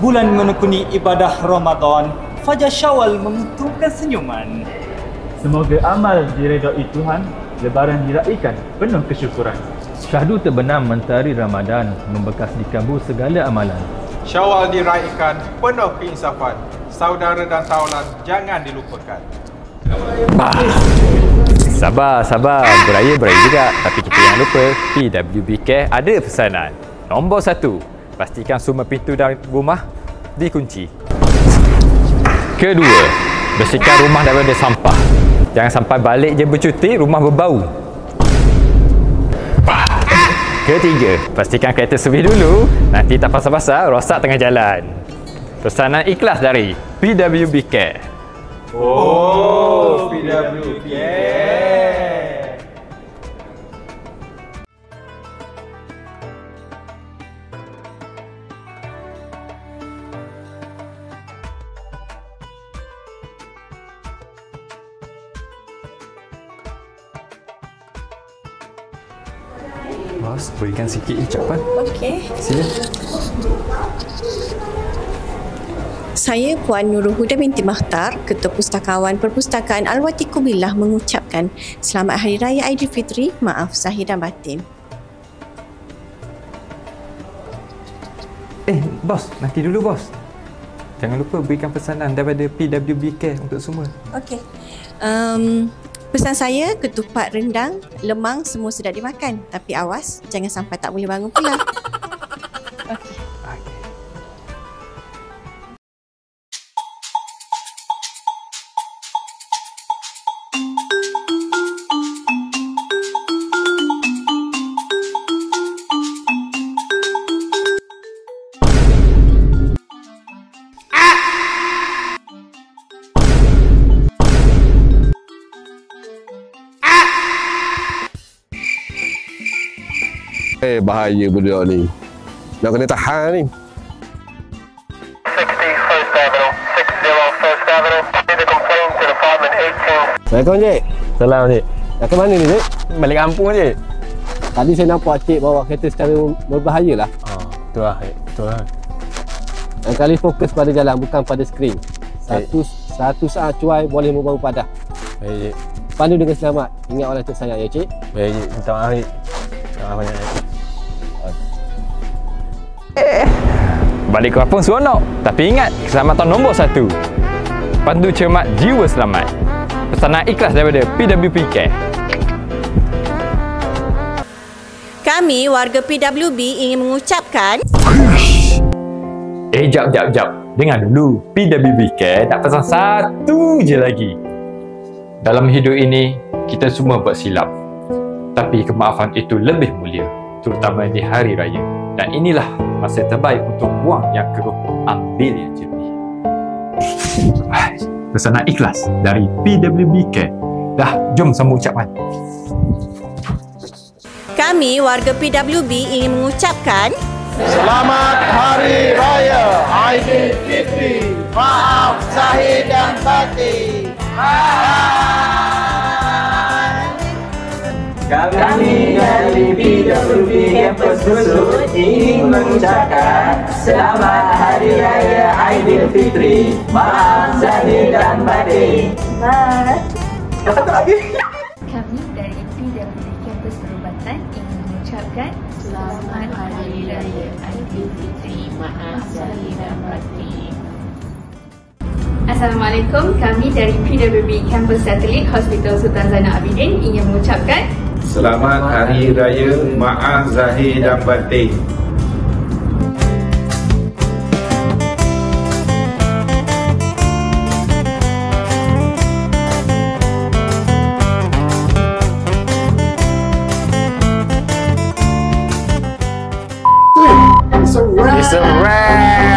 Bulan menekuni ibadah Ramadan, Fajar Syawal menguntungkan senyuman. Semoga amal diredai Tuhan, Lebaran diraikan penuh kesyukuran. Syahdu terbenam mentari Ramadan, membekas di kambu segala amalan. Syawal diraikan penuh keinsafan, saudara dan tawanan jangan dilupakan. Sabar. Beraya juga. Tapi kita jangan lupa, PWB Care ada pesanan. Nombor 1, pastikan semua pintu dalam rumah dikunci. Kedua, bersihkan rumah daripada sampah. Jangan sampai balik je bercuti, rumah berbau. Ketiga, pastikan kereta servis dulu. Nanti tak pasal-pasal, rosak tengah jalan. Pesanan ikhlas dari PWB Care. Oh, PWB Care. Bos, berikan sikit ucapan. Okey. Sila. Saya Puan Nurul Huda binti Makhtar, Ketua Pustakawan Perpustakaan Al-Watiqu Billah mengucapkan Selamat Hari Raya Aidilfitri, maaf zahir dan batin. Bos, nanti dulu bos. Jangan lupa berikan pesanan daripada PWB Care untuk semua. Okey. Pesan saya, ketupat, rendang, lemang semua sedap dimakan. Tapi awas, jangan sampai tak boleh bangun pula. Bahaya budak ni. Nak kena tahan ni. 60 First Avenue, 60 First Avenue. Need a complaint to Department 18. Assalamualaikum, Cik. Salam, Cik. Nak ke mana ni, Cik? Balik kampung, Cik. Tadi saya nampak Cik bawa kereta secara berbahaya lah. Betul lah, Cik. Betul lah. Lain kali fokus pada jalan, bukan pada skrin. Satu saat cuai boleh membawa padah. Baik, Cik. Pandu dengan selamat. Ingat orang tersayang, ya, Cik? Baik, Cik. Minta maaf, Cik. Minta maaf banyak, Cik. Balik ke kampung seronok. Tapi ingat, keselamatan nombor 1. Pandu cermat, jiwa selamat. Pesanan ikhlas daripada PWB Care. Kami, warga PWB ingin mengucapkan Jap. Dengar dulu. PWB Care nak pesan satu je lagi. Dalam hidup ini, kita semua buat silap. Tapi kemaafan itu lebih mulia, terutama di hari raya. Dan inilah masa terbaik untuk buang yang keruh, ambil yang jernih. Pesanan ikhlas dari PWB Care. Dah, jom sambung ucapan. kami, warga PWB ingin mengucapkan Selamat Hari Raya Aidilfitri. Maaf zahir dan batin. Kami dari PWB Campus Busut ingin mengucapkan Selamat Hari Raya Aidilfitri. Maaf zahir dan batin. Satu lagi. Kami dari PWB Campus Perubatan ingin mengucapkan Selamat Hari Raya Aidilfitri. Maaf zahir dan batin. Assalamualaikum. Kami dari PWB Campus Satelit Hospital Sultan Zainal Abidin ingin mengucapkan Selamat Hari Raya, maaf zahir dan batin. It's a wrap.